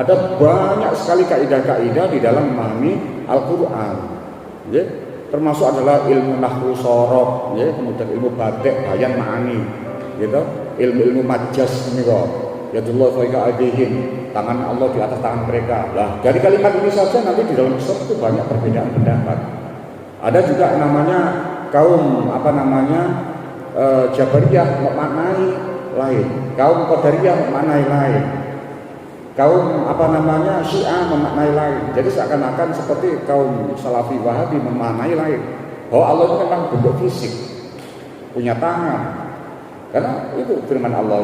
ada banyak sekali kaidah-kaidah di dalam memahami Al-Quran, ya. Termasuk adalah ilmu nahwu sorof, ya. Kemudian ilmu batik, bayan ma'ani, gitu. Ilmu majas ini kok, yadullah fawqa aydihim, tangan Allah di atas tangan mereka. Lah dari kalimat ini saja nanti di dalam Islam itu banyak perbedaan pendapat. Ada juga namanya kaum Jabariyah memaknai lain, kaum Qadariyah memaknai lain, kaum Syiah memaknai lain. Jadi seakan-akan seperti kaum Salafi Wahabi memaknai lain, bahwa Allah itu memang bentuk fisik, punya tangan. Karena itu firman Allah,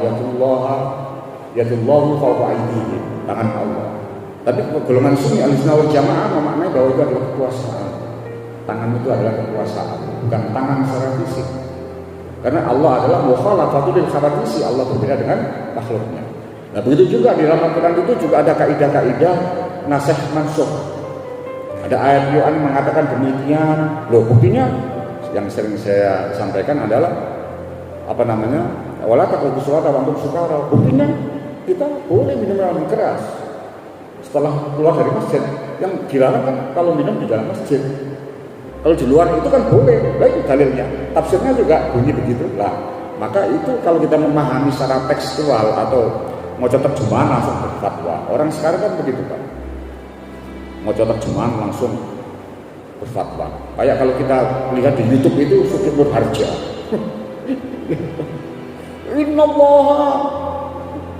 yadullahu fawqa aydihim, tangan Allah. Tapi golongan Sunni Ahlussunnah wal Jamaah memaknai bahwa itu adalah kekuasaan. Tangan itu adalah kekuasaan, bukan tangan secara fisik. Karena Allah adalah mukhalafatul lil khawatirisi, Allah berbeda dengan makhluknya. Nah begitu juga di dalam Al-Quran itu juga ada kaidah-kaidah nasikh mansukh. Ada ayat Quran mengatakan demikian. Loh buktinya yang sering saya sampaikan adalah wala taqrabu sholata wa antum sukara. Buktinya kita boleh minum minuman keras setelah keluar dari masjid. Yang dilarang kan kalau minum di dalam masjid. Kalau di luar itu kan boleh. Nah itu dalilnya. Tafsirnya juga bunyi begitu. Lah, maka itu kalau kita memahami secara tekstual atau mau terjemahan langsung berfatwa. Orang sekarang kan begitu Pak. Mau terjemahan langsung berfatwa. Kayak kalau kita lihat di YouTube itu Suki Nur Harja. Innallaha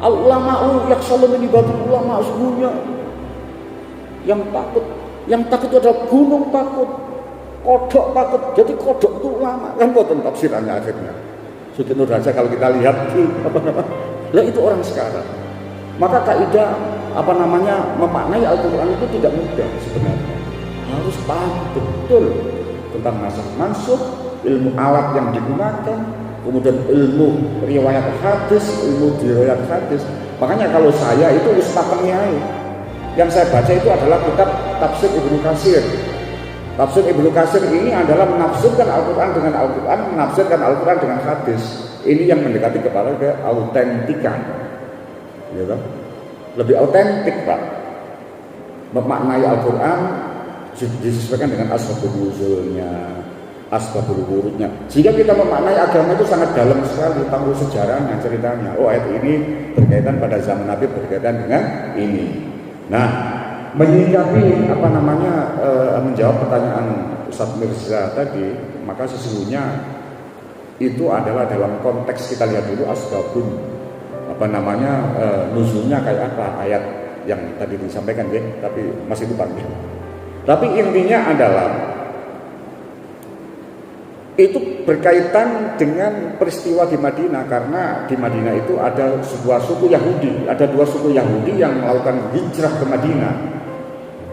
al-ulama'u yakhshalu min ibadil ulama, sesungguhnya yang takut itu adalah gunung takut, kodok takut. Jadi kodok itu ulama kan, boten tafsirannya akhirnya. Suki Nur Harja kalau kita lihat lah itu orang sekarang. Maka kaidah memaknai Al-Quran itu tidak mudah sebenarnya. Harus paham betul tentang nasikh mansukh, ilmu alat yang digunakan, kemudian ilmu riwayat hadis, ilmu riwayat hadis. Makanya kalau saya itu ustaz pengiai, yang saya baca itu adalah kitab Tafsir Ibnu Katsir. Tafsir Ibnu Katsir ini adalah menafsirkan Al-Quran dengan Al-Quran, menafsirkan Al-Quran dengan hadis. Ini yang mendekati kepada keautentikan, gitu. Lebih autentik Pak. Memaknai Al-Quran disesuaikan dengan asbabul nuzulnya, asbabul wurudnya, sehingga kita memaknai agama itu sangat dalam sekali, tahu sejarahnya, ceritanya. Oh ayat ini berkaitan pada zaman Nabi, berkaitan dengan ini. Nah, menyikapi menjawab pertanyaan Ustaz Mirza tadi, maka sesungguhnya itu adalah dalam konteks kita lihat dulu asbabun nuzulnya kayak apa ayat yang tadi disampaikan ya, tapi masih lupa ya. Tapi intinya adalah itu berkaitan dengan peristiwa di Madinah, karena di Madinah itu ada sebuah suku Yahudi, ada dua suku Yahudi yang melakukan hijrah ke Madinah.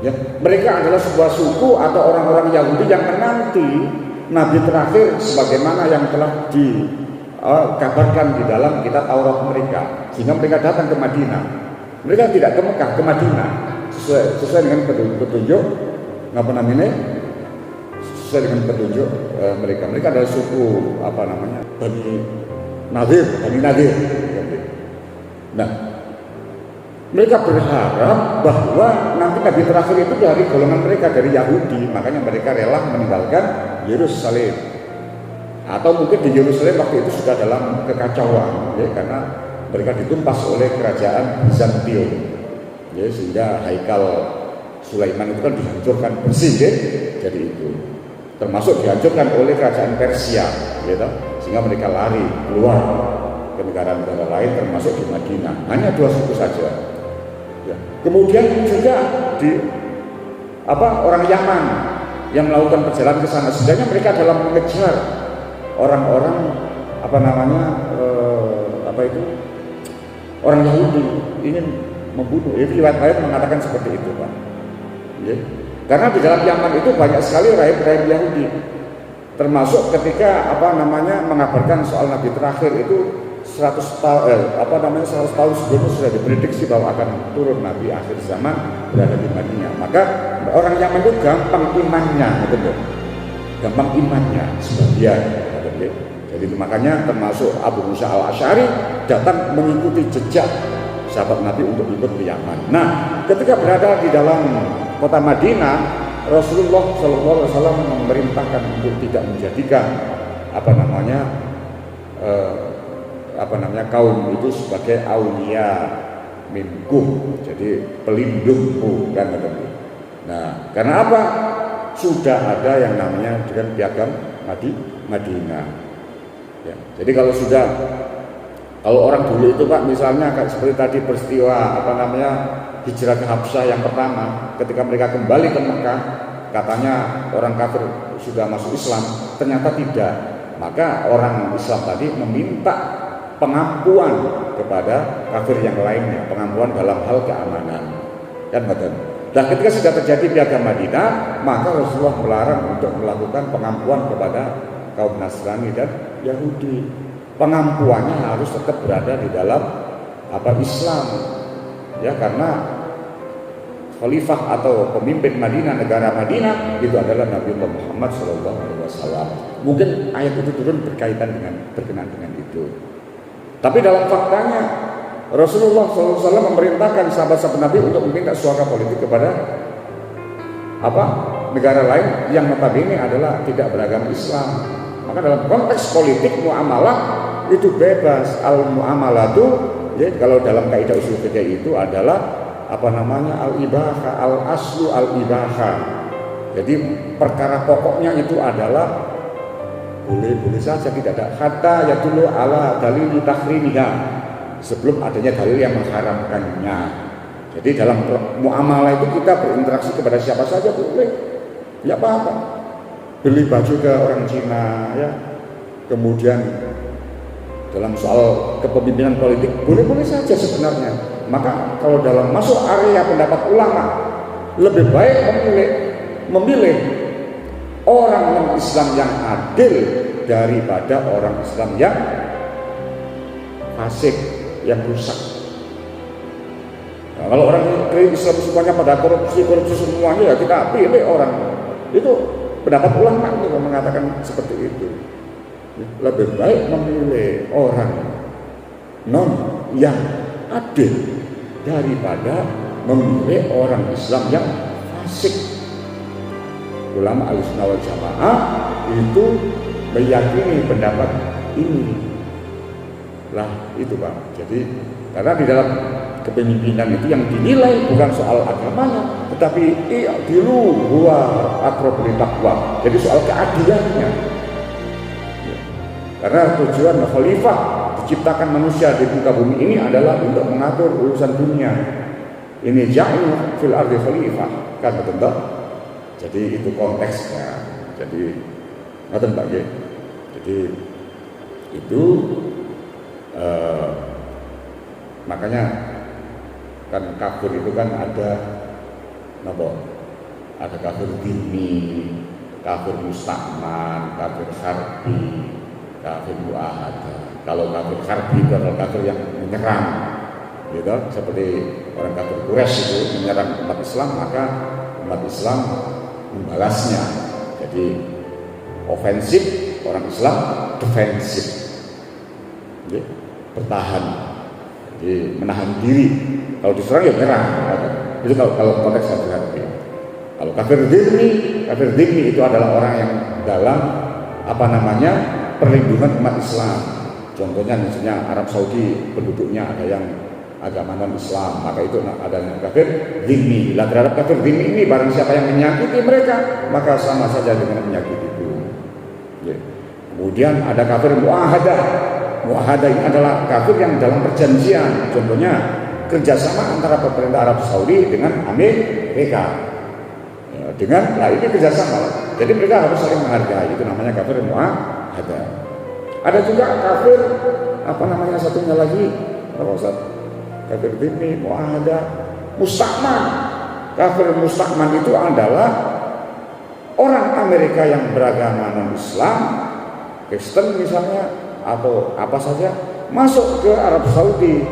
Ya, mereka adalah sebuah suku atau orang-orang Yahudi yang menanti Nabi terakhir sebagaimana yang telah dikabarkan di dalam kitab Taurat mereka, sehingga mereka datang ke Madinah. Mereka tidak ke Mekah, ke Madinah, sesuai dengan petunjuk sesuai dengan petunjuk mereka. Mereka adalah suku Bani Nadir. Nah, mereka berharap bahwa nanti Nabi terakhir itu dari golongan mereka, dari Yahudi. Makanya mereka rela meninggalkan Yerusalem. Atau mungkin di Yerusalem waktu itu sudah dalam kekacauan, ya, karena mereka ditumpas oleh kerajaan Bizantium, ya, sehingga Haikal Sulaiman itu kan dihancurkan bersih, ya. Jadi itu termasuk dihancurkan oleh kerajaan Persia, gitu. Sehingga mereka lari keluar ke negara-negara lain, termasuk di Madinah. Hanya dua suku saja. Ya. Kemudian juga di orang Yaman yang melakukan perjalanan ke sana. Sebenarnya mereka dalam mengejar orang-orang orang Yahudi, ingin membunuh. Riwayat-riwayat mengatakan seperti itu, Pak. Ya. Karena di dalam Yaman itu banyak sekali rahib-rahib Yahudi. Termasuk ketika mengabarkan soal Nabi terakhir itu 100 tahun sebelumnya sudah diprediksi bahwa akan turun Nabi akhir zaman berada di Madinah. Maka orang Yaman itu gampang imannya, betul. Gampang imannya sebagian, betul. Jadi makanya termasuk Abu Musa al-Asy'ari datang mengikuti jejak sahabat Nabi untuk ikut ke Yaman. Nah, ketika berada di dalam kota Madinah, Rasulullah SAW memerintahkan untuk tidak menjadikan kaum itu sebagai aulia minkum, jadi pelindungmu kan. Nah, karena apa? Sudah ada yang namanya dengan piagam Madinah. Ya, jadi kalau orang dulu itu Pak, misalnya seperti tadi peristiwa hijrah ke Habsyah yang pertama, ketika mereka kembali ke Mekah, katanya orang kafir sudah masuk Islam, ternyata tidak. Maka orang Islam tadi meminta pengampuan kepada kafir yang lainnya, pengampuan dalam hal keamanan. Kan betul. Nah, ketika sudah terjadi piagam Madinah, maka Rasulullah melarang untuk melakukan pengampuan kepada kaum Nasrani dan Yahudi. Pengampuannya harus tetap berada di dalam Islam. Ya, karena khalifah atau pemimpin Madinah, negara Madinah itu adalah Nabi Muhammad SAW. Mungkin ayat itu turun berkenaan dengan itu. Tapi dalam faktanya Rasulullah SAW memerintahkan sahabat-sahabat Nabi untuk meminta suaka politik kepada negara lain yang notabene adalah tidak beragama Islam. Maka dalam konteks politik muamalah itu bebas. Al-muamalatu, ya, kalau dalam kaidah usul fikih itu adalah al-ibaha, al-aslu al-ibaha. Jadi perkara pokoknya itu adalah boleh-boleh saja, tidak ada hatta ya dulu ala dalil tahrimiha, sebelum adanya dalil yang mengharamkannya. Jadi dalam muamalah itu kita berinteraksi kepada siapa saja boleh, tidak apa-apa. Beli baju ke orang Cina, ya. Kemudian dalam soal kepemimpinan politik boleh-boleh saja sebenarnya. Maka kalau dalam masuk area pendapat ulama, lebih baik memilih orang Islam yang adil daripada orang Islam yang fasik, yang rusak. Nah, kalau orang Islam semuanya pada korupsi semuanya, ya kita pilih orang itu. Pendapat ulama itu mengatakan seperti itu. Lebih baik memilih orang yang adil daripada memilih orang Islam yang fasik. Ulama Ahlussunnah wal Jamaah itu meyakini pendapat ini. Lah itu Pak. Jadi karena di dalam kepemimpinan itu yang dinilai bukan soal agamanya, tetapi i'dilu huwa aqrabu littaqwa. Jadi soal keadilannya. Karena tujuan khalifah diciptakan manusia di muka bumi ini adalah untuk mengatur urusan dunia. Ini ja'il fil ardi khalifah, kan betul? Jadi itu konteksnya. Jadi ngoten Pak nggih. Jadi itu makanya kan kafir itu kan ada kafir dhimmi, kafir mustakman, kafir harbi, kafir mu'ahadah. Kalau kafir harbi itu adalah kafir yang menyerang, gitu, seperti orang kafir Quraisy itu menyerang umat Islam, maka umat Islam membalasnya. Jadi ofensif orang Islam, defensif, gitu, bertahan. Jadi menahan diri. Kalau diserang ya menyerang. Itu kalau konteks kafir harbi. Kalau kafir dhimmi itu adalah orang yang dalam perlindungan umat Islam. Contohnya misalnya Arab Saudi penduduknya ada yang agama non Islam, maka itu ada yang kafir dhimmi. Lah terhadap kafir dhimmi ini barang siapa yang menyakiti mereka, maka sama saja dengan menyakiti itu. Ya. Kemudian ada kafir mu'ahadah. Mu'ahadah ini adalah kafir yang dalam perjanjian. Contohnya kerjasama antara pemerintah Arab Saudi dengan Amerika. Ini kerjasama. Jadi mereka harus saling menghargai. Itu namanya kafir mu'ahadah. Ada juga kafir satunya lagi, kafir dhimmi, mu'ahadah, mustakman. Kafir mustakman itu adalah orang Amerika yang beragama non-Islam, Kristen misalnya, atau apa saja, masuk ke Arab Saudi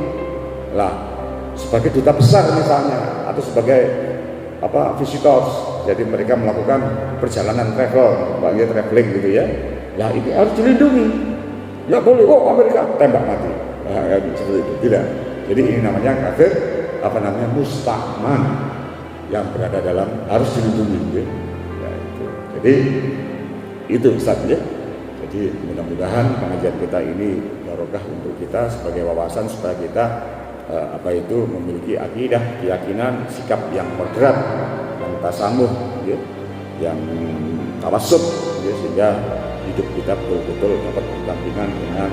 lah sebagai duta besar misalnya, atau sebagai visitors. Jadi mereka melakukan perjalanan traveling gitu ya. Lah ini harus dilindungi. Nggak boleh, Amerika tembak mati. Seperti itu. Tidak. Jadi ini namanya kafir musta'man, yang berada dalam harus dilindungi. Ya, itu. Jadi itu Ustaz ya. Jadi mudah-mudahan pengajian kita ini barokah untuk kita sebagai wawasan supaya kita memiliki akidah, keyakinan, sikap yang moderat, yang tasamuh, ya, yang tawassut, ya, sehingga hidup kita betul-betul dapat berdampingan dengan